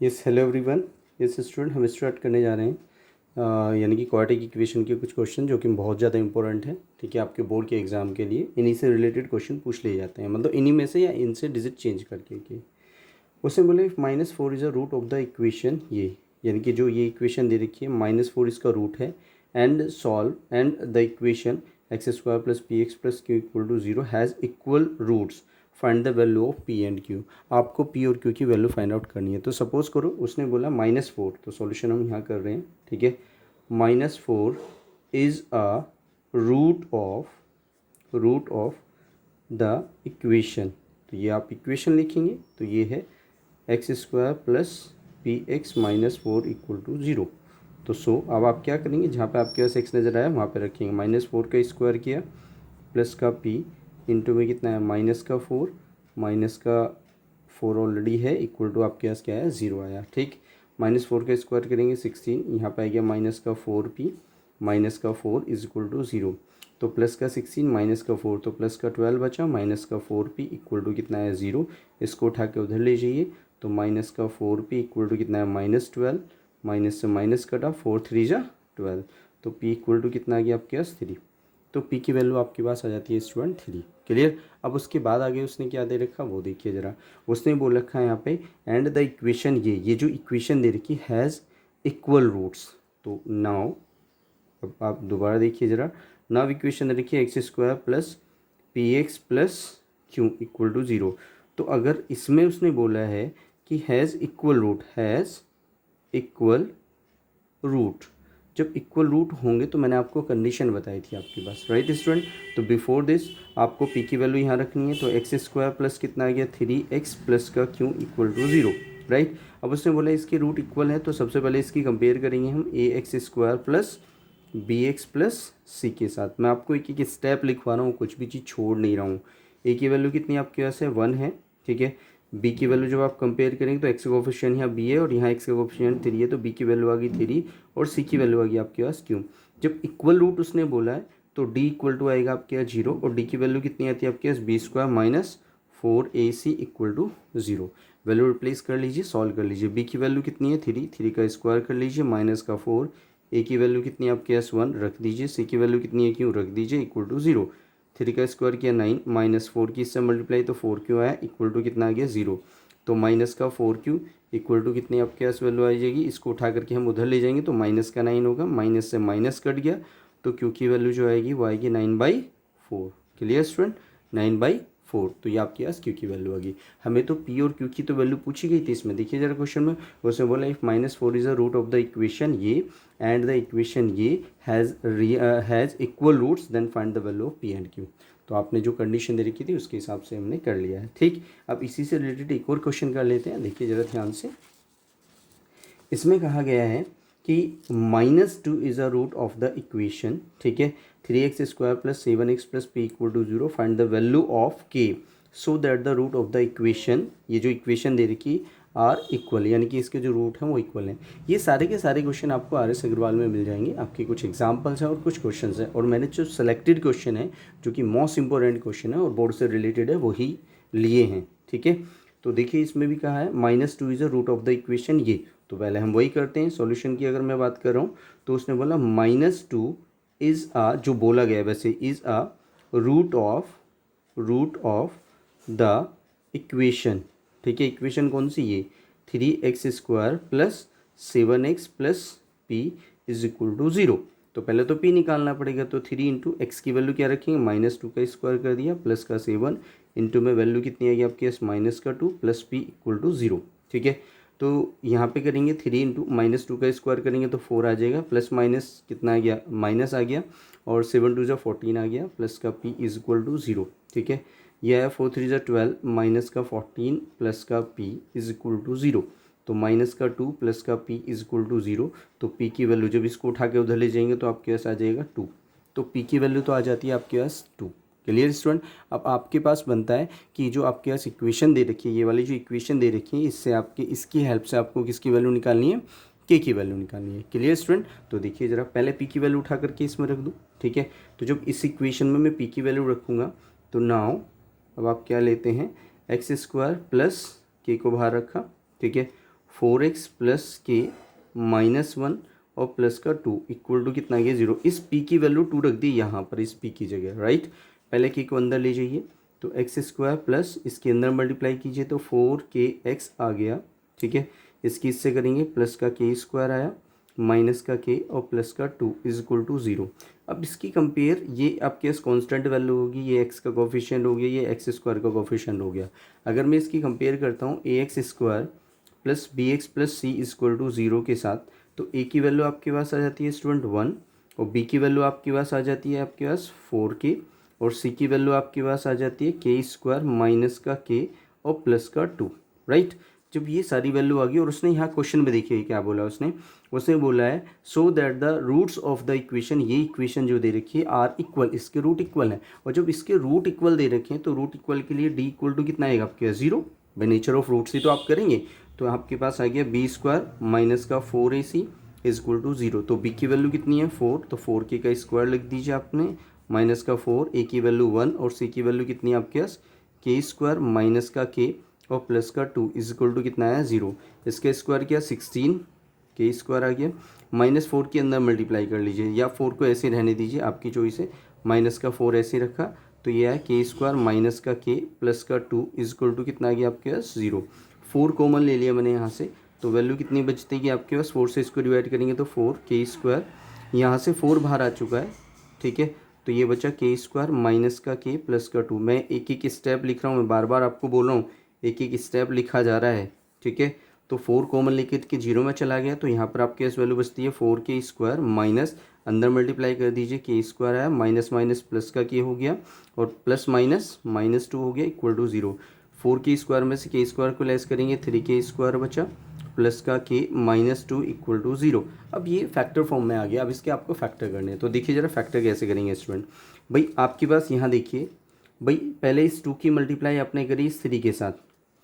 Yes hello everyone. Yes student, हम start करने जा रहे हैं यानी कि क्वाड्रेटिक इक्वेशन के कुछ क्वेश्चन जो कि बहुत ज़्यादा इंपॉर्टेंट है। ठीक है, आपके बोर्ड के एग्जाम के लिए इन्हीं से रिलेटेड क्वेश्चन पूछ लिए जाते हैं, मतलब इन्हीं में से या इनसे डिजिट चेंज करके के। उसने बोले -4 is a root of the equation ये, यानी कि जो ये इक्वेशन दे रखी है -4 इसका रूट है and solve and the equation x² + px + q = 0 has equal roots, find the value of p and q। आपको p और q की वैल्यू फाइंड आउट करनी है। तो सपोज करो उसने बोला -4, तो सॉल्यूशन हम यहाँ कर रहे हैं। ठीक है, -4 is a root of the equation. तो ये आप इक्वेशन लिखेंगे, तो ये है x² + px - 4 = 0। तो अब आप क्या करेंगे, जहाँ पे आपके पास x नज़र आया वहाँ पे रखेंगे। -4 का स्क्वायर किया प्लस का p इंटू में कितना है -4, माइनस का 4 ऑलरेडी है इक्वल टू आपके पास क्या है 0 आया। ठीक, -4 का स्क्वायर करेंगे 16, यहाँ पे आ गया -4p -4 = 0। तो प्लस का 16 -4 तो प्लस का 12 बचा, -4p = कितना है 0। इसको उठा के उधर ले जाइए, तो -4p = कितना है -12, माइनस से माइनस कटा, 4 3 जा 12, तो p = कितना आ गया आपके पास 3। तो p की वैल्यू आपके पास आ जाती है स्टूडेंट 3। क्लियर। अब उसके बाद आगे उसने क्या दे रखा वो देखिए ज़रा। उसने बोल रखा है यहाँ पे एंड द इक्वेशन, ये जो इक्वेशन दे रखी हैज़ इक्वल रूट्स। तो नाउ अब आप दोबारा देखिए ज़रा। नाउ इक्वेशन दे रखी है x² + px + q = 0। तो अगर इसमें उसने बोला है कि हैज़ इक्वल रूट, जब इक्वल रूट होंगे तो मैंने आपको कंडीशन बताई थी आपके पास, राइट स्टूडेंट। तो बिफोर दिस आपको p की वैल्यू यहाँ रखनी है। तो x² प्लस कितना आ गया 3x प्लस का q = 0, राइट। अब उसने बोला इसके रूट इक्वल है, तो सबसे पहले इसकी कंपेयर करेंगे हम ax² plus bx plus c के साथ। मैं आपको एक एक स्टेप लिखवा रहा हूँ, कुछ भी चीज़ छोड़ नहीं रहा हूँ। a की वैल्यू कितनी आपके पास है 1 है। ठीक है, b की वैल्यू जब आप कंपेयर करेंगे तो x का कोफिशिएंट यहाँ b है और यहाँ x का कोफिशिएंट 3 है, तो b की वैल्यू आ गई 3 और c की वैल्यू आ गई आपके पास q। जब इक्वल रूट उसने बोला है तो d = आएगा आपके पास 0 और d की वैल्यू कितनी आती है आपके पास b² - 4ac = 0। वैल्यू रिप्लेस कर लीजिए, सॉल्व कर लीजिए। b की वैल्यू कितनी है 3 का स्क्वायर कर लीजिए माइनस का 4, a की वैल्यू कितनी है आपके पास 1 रख दीजिए, c की वैल्यू कितनी है q रख दीजिए = 0। 3 का स्क्वायर किया 9 -4 की इससे मल्टीप्लाई, तो 4q आया इक्वल टू कितना आ गया 0। तो माइनस का 4q इक्वल टू कितनी आपके पास वैल्यू आ जाएगी, इसको उठा करके हम उधर ले जाएंगे तो माइनस का 9 होगा, माइनस से माइनस कट गया, तो q की वैल्यू जो आएगी वो आएगी 9/4। Clear student, 9/4। तो ये आपके पास q की वैल्यू आ गई। हमें तो p और q की तो वैल्यू पूछी गई थी इसमें। देखिए जरा क्वेश्चन में उसने बोला if -4 is a root of the equation ये एंड द इक्वेशन ये has equal roots then find the value of p and q। तो आपने जो कंडीशन दे रखी थी उसके हिसाब से हमने कर लिया है। ठीक, अब इसी से रिलेटेड एक और क्वेश्चन कर लेते हैं। देखिए ज़रा ध्यान से, इसमें कहा गया है कि -2 is a root of the equation. ठीक है, 3x² + 7x + p = 0, find the value of k so that the root of the equation, ये जो इक्वेशन दे रखी आर इक्वल, यानी कि इसके जो रूट हैं वो इक्वल हैं। ये सारे के सारे क्वेश्चन आपको आर एस अग्रवाल में मिल जाएंगे। आपके कुछ एग्जाम्पल्स हैं और कुछ क्वेश्चन हैं, और मैंने जो सेलेक्टेड क्वेश्चन है जो कि मोस्ट इंपॉर्टेंट क्वेश्चन है और बोर्ड से रिलेटेड है वही लिए हैं। ठीक है, तो देखिए इसमें भी कहा है -2 is a root of the equation ये। तो पहले हम वही करते हैं। सॉल्यूशन की अगर मैं बात कर रहा हूँ तो उसने बोला -2 इज़ अ, जो बोला गया है वैसे, is a root of the equation. ठीक है, इक्वेशन कौन सी, ये 3x² + 7x + p = 0। तो पहले तो p निकालना पड़ेगा, तो 3 × x की वैल्यू क्या रखेंगे -2 का स्क्वायर कर दिया प्लस का 7 इंटू में वैल्यू कितनी आएगी आपके पास माइनस का 2 प्लस p = 0। ठीक है, तो यहाँ पे करेंगे 3 × -2 का स्क्वायर करेंगे तो 4 आ जाएगा, प्लस माइनस कितना आ गया माइनस आ गया, और 7 2 14 आ गया, प्लस का p = 0। ठीक है, यह है 4 3 12 माइनस का 14 प्लस का p = 0। तो माइनस का 2 प्लस का p = 0। तो p की वैल्यू जब इसको उठा के उधर ले जाएंगे तो आपके पास आ जाएगा 2। तो p की वैल्यू तो आ जाती है आपके पास 2। Clear student. अब आपके पास बनता है कि जो आपके पास इक्वेशन दे रखी है, ये वाली जो इक्वेशन दे रखी है, इससे आपके इसकी हेल्प से आपको किसकी वैल्यू निकालनी है, k की वैल्यू निकालनी है। Clear student. तो देखिए ज़रा, पहले p की वैल्यू उठा करके इसमें रख दूँ। ठीक है, तो जब इस इक्वेशन में मैं p की वैल्यू रखूँगा तो नाउ अब आप क्या लेते हैं x² प्लस k को बाहर रखा। ठीक है, 4x प्लस के -1 और प्लस का 2 इक्वल टू कितना आ गया 0। इस p की वैल्यू 2 रख दी यहाँ पर इस p की जगह, राइट। पहले k को अंदर ले जाइए तो एक्स स्क्वायर प्लस इसके अंदर मल्टीप्लाई कीजिए तो 4kx आ गया, ठीक है। इसकी इससे करेंगे प्लस का k स्क्वायर आया माइनस का k और प्लस का 2 इज इक्वल टू 0। अब इसकी कंपेयर, ये आपके पास कॉन्स्टेंट वैल्यू होगी, ये x का कोफिशिएंट हो गया, ये एक्स स्क्वायर का कोफिशिएंट हो गया। अगर मैं इसकी कंपेयर करता हूँ ax square plus b x plus c is equal to 0 के साथ, तो a की वैल्यू आपके पास आ जाती है स्टूडेंट 1 और b की वैल्यू आपके पास आ जाती है आपके पास 4k और c की वैल्यू आपके पास आ जाती है k स्क्वायर माइनस का k और प्लस का 2, राइट। जब ये सारी वैल्यू आ गई और उसने यहाँ क्वेश्चन में देखिए क्या बोला उसने बोला है so that the roots of the equation, ये इक्वेशन जो दे रखी है आर इक्वल, इसके रूट इक्वल है। और जब इसके रूट इक्वल दे रखे हैं तो रूट इक्वल के लिए डी इक्वल टू कितना आएगा आपके 0, बाय नेचर ऑफ रूट्स ही तो आप करेंगे। तो आपके पास आ गया बी स्क्वायर माइनस का 4ac इज इक्वल टू 0। तो b की वैल्यू कितनी है 4, तो 4k का स्क्वायर लिख दीजिए आपने माइनस का 4, a की वैल्यू 1 और c की वैल्यू कितनी है आपके पास k स्क्वायर माइनस का k और प्लस का 2 इज इक्वल टू कितना आया 0। इसका स्क्वायर किया 16 k स्क्वायर आ गया, -4 के अंदर मल्टीप्लाई कर लीजिए या 4 को ऐसे रहने दीजिए, आपकी चॉइस है। माइनस का 4 ऐसे रखा तो ये है k स्क्वायर माइनस का k प्लस का 2 इज इक्वल टू कितना आ गया आपके पास 0। 4 कॉमन ले लिया मैंने यहाँ से, तो वैल्यू कितनी बचती है कि आपके पास 4 से इसको डिवाइड करेंगे तो 4k स्क्वायर, यहाँ से 4 बाहर आ चुका है, ठीक है। तो ये बचा k स्क्वायर माइनस का k प्लस का 2। मैं एक एक स्टेप लिख रहा हूँ, मैं बार बार आपको बोल रहा हूँ एक एक स्टेप लिखा जा रहा है, ठीक है। तो 4 कॉमन लेके के 0 में चला गया तो यहाँ पर आपके पास वैल्यू बचती है 4k स्क्वायर माइनस, अंदर मल्टीप्लाई कर दीजिए k स्क्वायर आया माइनस माइनस प्लस का k हो गया और प्लस माइनस माइनस 2 हो गया इक्वल टू 0। 4k स्क्वायर में से k स्क्वायर को लेस करेंगे 3k स्क्वायर बचा प्लस का k माइनस 2 इक्वल टू 0। अब ये फैक्टर फॉर्म में आ गया। अब इसके आपको फैक्टर करने हैं तो देखिए ज़रा फैक्टर कैसे करेंगे स्टूडेंट। भाई आपके पास यहाँ देखिए, भाई पहले इस 2 की मल्टीप्लाई आपने करी इस 3 के साथ,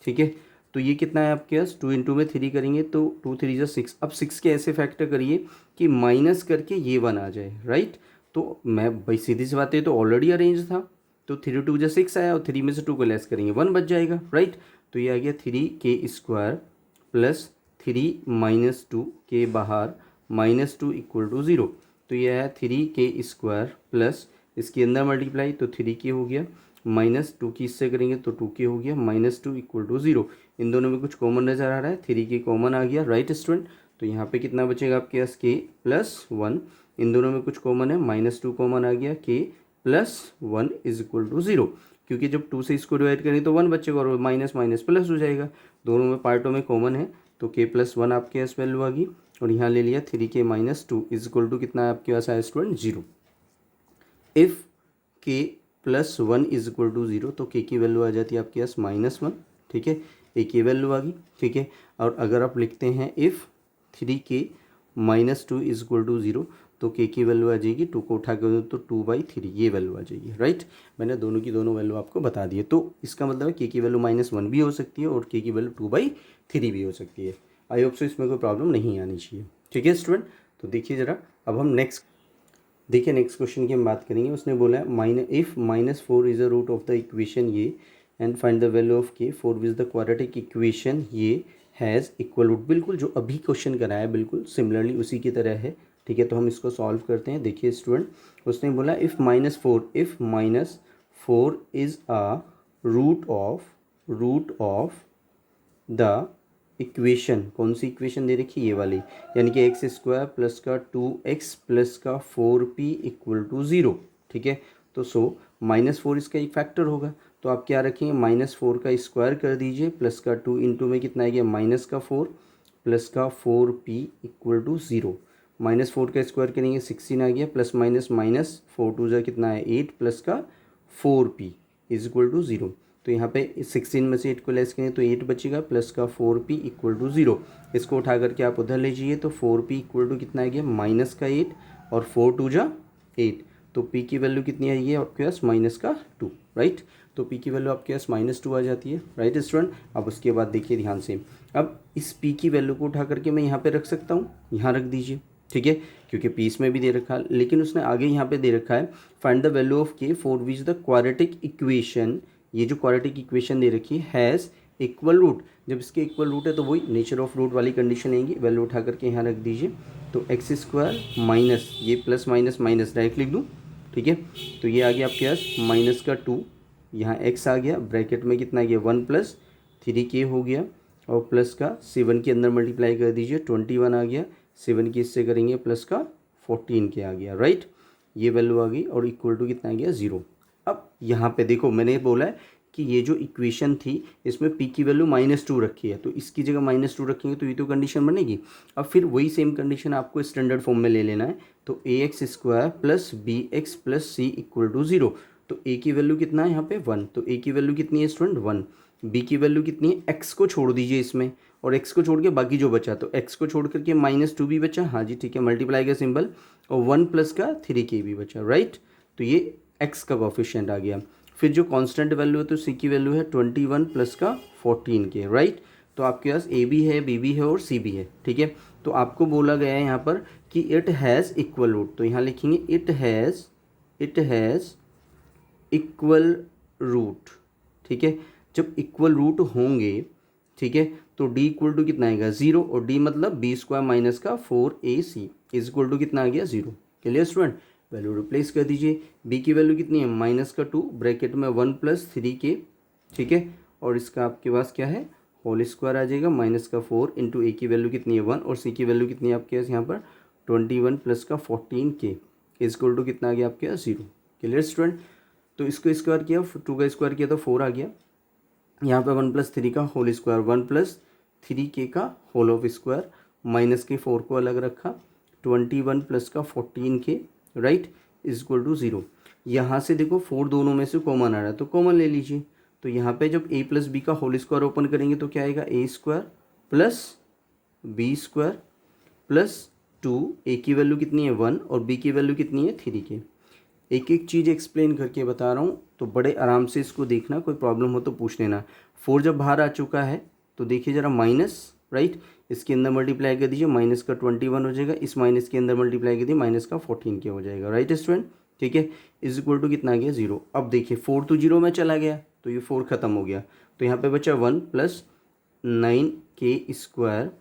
ठीक है। तो ये कितना है आपके पास 2 इंटू में 3 करेंगे तो 2 3 जा 6। अब 6 के ऐसे फैक्टर करिए कि माइनस करके ये 1 आ जाए, राइट। तो मैं भाई सीधी सी बात है तो ऑलरेडी अरेंज था, तो 3 2 जा 6 आया और 3 में से 2 को लेस करेंगे 1 बच जाएगा, राइट। तो ये आ गया 3k स्क्वायर प्लस 3 माइनस 2 के बाहर माइनस 2 इक्वल टू 0। तो ये है 3k स्क्वायर प्लस इसके अंदर मल्टीप्लाई तो 3k हो गया माइनस 2 की इससे करेंगे तो 2k हो गया -2 इक्वल टू 0। इन दोनों में कुछ कॉमन नज़र आ रहा है, 3k कॉमन आ गया, राइट स्टूडेंट। तो यहाँ पे कितना बचेगा आपके पास k प्लस 1, इन दोनों में कुछ कॉमन है -2 कॉमन आ गया, k plus 1 is equal to 0। क्योंकि जब 2 से इसको डिवाइड करें तो 1 बचेगा और माइनस माइनस प्लस हो जाएगा, दोनों में पार्टों में कॉमन है तो k प्लस 1 आपके पास वैल्यू आ गई और यहाँ ले लिया 3k minus 2 is equal to कितना आपके पास आया student 0। If k plus 1 is equal to 0 तो k की वैल्यू आ जाती है आपके पास -1, ठीक है। a की वैल्यू आ गई, ठीक है। और अगर आप लिखते हैं if 3k minus 2 is equal to 0 तो k की वैल्यू आ जाएगी 2 को उठा कर तो 2/3 ये वैल्यू आ जाएगी, राइट। मैंने दोनों की दोनों वैल्यू आपको बता दी है। तो इसका मतलब है k की वैल्यू -1 भी हो सकती है और k की वैल्यू 2/3 भी हो सकती है। आई होप सो इसमें कोई प्रॉब्लम नहीं आनी चाहिए, ठीक है स्टूडेंट। तो देखिए ज़रा, अब हम नेक्स्ट क्वेश्चन की हम बात करेंगे। उसने बोला है if -4 is a root of the equation ये and find the value of k for which the quadratic equation ये हैज़ इक्वल रूट। बिल्कुल जो अभी क्वेश्चन कराया है बिल्कुल सिमिलरली उसी की तरह है, ठीक है। तो हम इसको सॉल्व करते हैं। देखिए स्टूडेंट, उसने बोला if -4 is a root of the equation, कौन सी इक्वेशन दे रखी है ये वाली, यानी कि एक्स स्क्वायर प्लस का 2x प्लस का 4p इक्वल टू 0, ठीक है। तो -4 इसका एक फैक्टर होगा तो आप क्या रखेंगे -4 का स्क्वायर कर दीजिए प्लस का 2 इंटू में कितना आ गया माइनस का 4 प्लस का 4p इक्वल टू 0। -4 का स्क्वायर करेंगे 16 आ गया प्लस माइनस 4 2 जा कितना है 8 प्लस का 4p इज इक्वल टू 0। तो यहाँ पे 16 में से 8 को लेस करें तो 8 बचेगा प्लस का 4p इक्वल टू 0। इसको उठा करके आप उधर ले जाइए तो 4p इक्वल टू कितना आ गया माइनस का 8 और 4 2 जा 8, तो p की वैल्यू कितनी आई है आपके पास माइनस का 2, राइट। तो p की वैल्यू आपके पास -2 आ जाती है, राइट स्टूडेंट। अब उसके बाद देखिए ध्यान से, अब इस p की वैल्यू को उठा करके मैं यहाँ पे रख सकता हूँ, यहाँ रख दीजिए, ठीक है, क्योंकि p इसमें भी दे रखा है। लेकिन उसने आगे यहाँ पे दे रखा है find the value of k for which the quadratic equation, ये जो क्वाड्रेटिक इक्वेशन दे रखी है हैज़ इक्वल रूट, जब इसके इक्वल रूट है तो वही नेचर ऑफ रूट वाली कंडीशन आएगी, वैल्यू उठा करके यहाँ रख दीजिए। तो एक्स स्क्वायर माइनस ये प्लस माइनस माइनस डायरेक्ट लिख दूँ, ठीक है। तो ये आ गया आपके पास माइनस का 2, यहाँ एक्स आ गया, ब्रैकेट में कितना आ गया 1 प्लस 3k हो गया, और प्लस का 7 के अंदर मल्टीप्लाई कर दीजिए 21 आ गया, 7 की इससे करेंगे प्लस का 14k आ गया, राइट। ये वैल्यू आ गई और इक्वल टू कितना आ गया 0। अब यहाँ पे देखो मैंने बोला है कि ये जो इक्वेशन थी इसमें p की वैल्यू -2 रखी है, तो इसकी जगह -2 रखेंगे तो ये तो कंडीशन बनेगी। अब फिर वही सेम कंडीशन आपको स्टैंडर्ड फॉर्म में ले लेना है, तो ax square plus b x plus c equal to 0। तो a की वैल्यू कितना है यहाँ पे 1, तो a की वैल्यू कितनी है स्टूडेंट 1, b की वैल्यू कितनी है, x को छोड़ दीजिए इसमें, और x को छोड़ के बाकी जो बचा, तो x को छोड़ करके -2 भी बचा, हाँ जी ठीक है, मल्टीप्लाई का सिंबल, और 1 प्लस का 3k भी बचा, राइट। तो ये x का कोफिशिएंट आ गया। फिर जो कांस्टेंट वैल्यू है तो c की वैल्यू है 21 प्लस का 14k, राइट। तो आपके पास a भी है, b भी है और c भी है, ठीक है। तो आपको बोला गया है यहाँ पर कि इट हैज़ इक्वल रूट, तो यहाँ लिखेंगे इट हैज़ इक्वल रूट, ठीक है। जब इक्वल रूट होंगे, ठीक है, तो d इक्वल टू कितना आएगा 0, और d मतलब बी स्क्वायर माइनस का 4ac इज इक्वल टू कितना आ गया 0। क्लियर स्टूडेंट, वैल्यू रिप्लेस कर दीजिए। b की वैल्यू कितनी है -2, ब्रैकेट में 1 प्लस 3k, ठीक है, और इसका आपके पास क्या है होल स्क्वायर आ जाएगा, -4 इंटू a की वैल्यू कितनी है 1, और c की वैल्यू कितनी है आपके पास यहाँ पर 21 प्लस का 14k इज इक्वल टू कितना आ गया आपके पास 0। क्लियर स्टूडेंट, तो इसको स्क्वायर किया, 2 का स्क्वायर किया तो 4 आ गया, यहाँ पे 1 प्लस 3 का होल स्क्वायर, 1 प्लस 3k का होल ऑफ स्क्वायर, माइनस के 4 को अलग रखा, 21 प्लस का 14k, right, is equal to 0। यहाँ से देखो 4 दोनों में से कॉमन आ रहा है तो कॉमन ले लीजिए। तो यहाँ पे जब a प्लस बी का होल स्क्वायर ओपन करेंगे तो क्या आएगा a square plus b square plus 2, a की वैल्यू कितनी है 1 और b की वैल्यू कितनी है 3k। एक एक चीज़ एक्सप्लेन करके बता रहा हूँ तो बड़े आराम से इसको देखना, कोई प्रॉब्लम हो तो पूछ लेना। 4 जब बाहर आ चुका है तो देखिए ज़रा माइनस, राइट, इसके अंदर मल्टीप्लाई कर दीजिए, माइनस का 21 हो जाएगा, इस माइनस के अंदर मल्टीप्लाई कर दिए माइनस का 14k हो जाएगा, राइट स्टूडेंट, ठीक है, इज इक्वल टू कितना आ गया 0। अब देखिए 4 तो 0 में चला गया तो ये 4 खत्म हो गया, तो यहाँ पे बचा 1 प्लस 9k स्क्वायर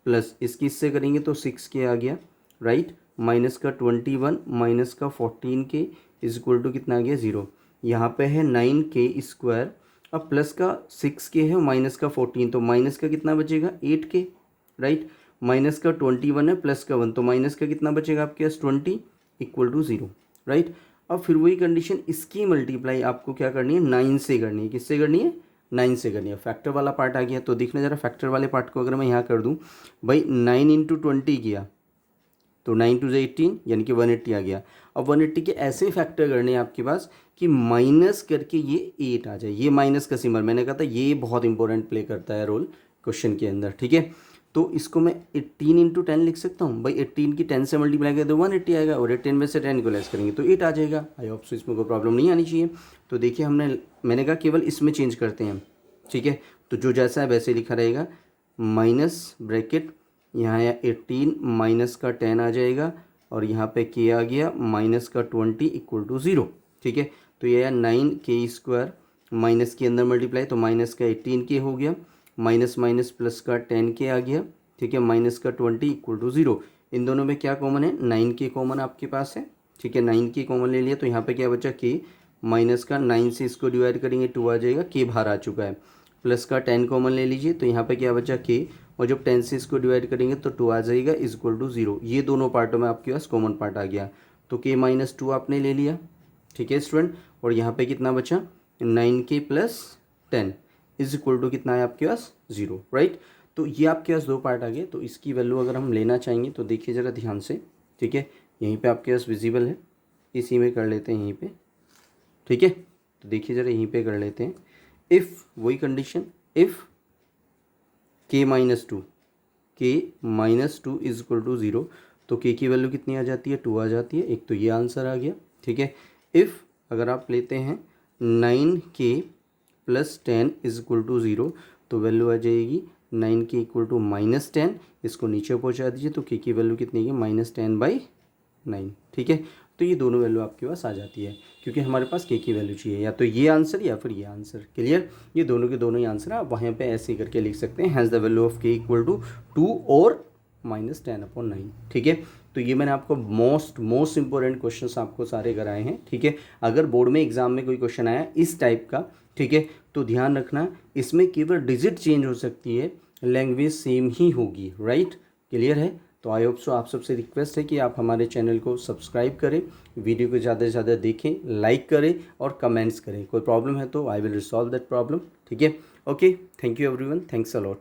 प्लस इसकी इससे करेंगे तो 6k आ गया, राइट, माइनस का 21 माइनस का 14k इज इक्वल टू कितना आ गया 0। यहाँ पे है 9k स्क्वायर, अब प्लस का 6k है माइनस का 14, तो माइनस का कितना बचेगा 8k, राइट, माइनस का 21 है प्लस का 1, तो माइनस का कितना बचेगा आपके पास 20 इक्वल टू 0, राइट। अब फिर वही कंडीशन, इसकी मल्टीप्लाई आपको क्या करनी है 9 से करनी है, किससे करनी है 9 से करनी है। फैक्टर वाला पार्ट आ गया, तो देखना ज़रा फैक्टर वाले पार्ट को अगर मैं यहाँ कर दूँ, भाई 9 इंटू 20 किया तो 9 टू 18 यानी कि 180 आ गया। अब 180 के ऐसे फैक्टर करने हैं आपके पास कि माइनस करके ये 8 आ जाए, ये माइनस का सिंबल मैंने कहा था ये बहुत इंपॉर्टेंट प्ले करता है रोल क्वेश्चन के अंदर, ठीक है। तो इसको मैं 18 इंटू 10 लिख सकता हूँ, भाई 18 की 10 से मल्टीप्लाई कर दो 180 आएगा, और 10 में से 10 को लेस करेंगे तो 8 आ जाएगा। आई होप सो इसमें कोई प्रॉब्लम नहीं आनी चाहिए। तो देखिए मैंने कहा केवल इसमें चेंज करते हैं, ठीक है, तो जो जैसा है वैसे लिखा रहेगा, माइनस ब्रैकेट यहाँ 18 माइनस का 10 आ जाएगा, और यहाँ पे k आ गया माइनस का 20 इक्वल टू 0, ठीक है। तो ये 9k स्क्वायर माइनस के अंदर मल्टीप्लाई, तो माइनस का 18k हो गया, माइनस माइनस प्लस का 10k आ गया, ठीक है, माइनस का 20 इक्वल टू 0। इन दोनों में क्या कॉमन है 9k कॉमन आपके पास है, ठीक है, 9k कॉमन ले लिया, तो यहाँ पे क्या बचा k, माइनस का 9 से इसको डिवाइड करेंगे 2 आ जाएगा, k बाहर आ चुका है, प्लस का 10 कॉमन ले लीजिए, तो यहाँ पे क्या बचा k, और जब 10 से इसको डिवाइड करेंगे तो 2 आ जाएगा इज इक्वल टू 0। ये दोनों पार्टों में आपके पास कॉमन पार्ट आ गया, तो k माइनस 2 आपने ले लिया, ठीक है स्टूडेंट, और यहाँ पे कितना बचा 9k plus 10 is equal to कितना है आपके पास 0, राइट। तो ये आपके पास दो पार्ट आ गए। तो इसकी वैल्यू अगर हम लेना चाहेंगे तो देखिए ज़रा ध्यान से, ठीक है, यहीं पे आपके पास विजिबल है, इसी में कर लेते हैं यहीं पे, ठीक है। तो देखिए ज़रा यहीं पे कर लेते हैं, इफ़ वही condition, if k minus 2 is equal to 0, तो k की वैल्यू कितनी आ जाती है 2 आ जाती है, एक तो ये आंसर आ गया, ठीक है। इफ़ अगर आप लेते हैं 9k plus 10 is equal to 0, तो वैल्यू आ जाएगी 9k इक्वल टू माइनस 10, इसको नीचे पहुंचा दीजिए, तो k की वैल्यू कितनी है -10/9, ठीक है। तो ये दोनों वैल्यू आपके पास आ जाती है, क्योंकि हमारे पास के की वैल्यू चाहिए, या तो ये आंसर या फिर ये आंसर। क्लियर, ये दोनों के दोनों ही आंसर आप वहाँ पे ऐसे करके लिख सकते हैं, हैज़ द वैल्यू ऑफ के इक्वल टू 2 और -10/9। ठीक है, तो ये मैंने आपको मोस्ट इंपॉर्टेंट क्वेश्चंस आपको सारे कराए हैं। ठीक है, अगर बोर्ड में एग्जाम में कोई क्वेश्चन आया इस टाइप का, ठीक है, तो ध्यान रखना इसमें केवल डिजिट चेंज हो सकती है, लैंग्वेज सेम ही होगी। राइट, क्लियर है। तो आई होप सो आप सबसे रिक्वेस्ट है कि आप हमारे चैनल को सब्सक्राइब करें, वीडियो को ज़्यादा से ज़्यादा देखें, लाइक करें और कमेंट्स करें। कोई प्रॉब्लम है तो I will resolve that problem. ठीक है, okay, thank you everyone, thanks a lot.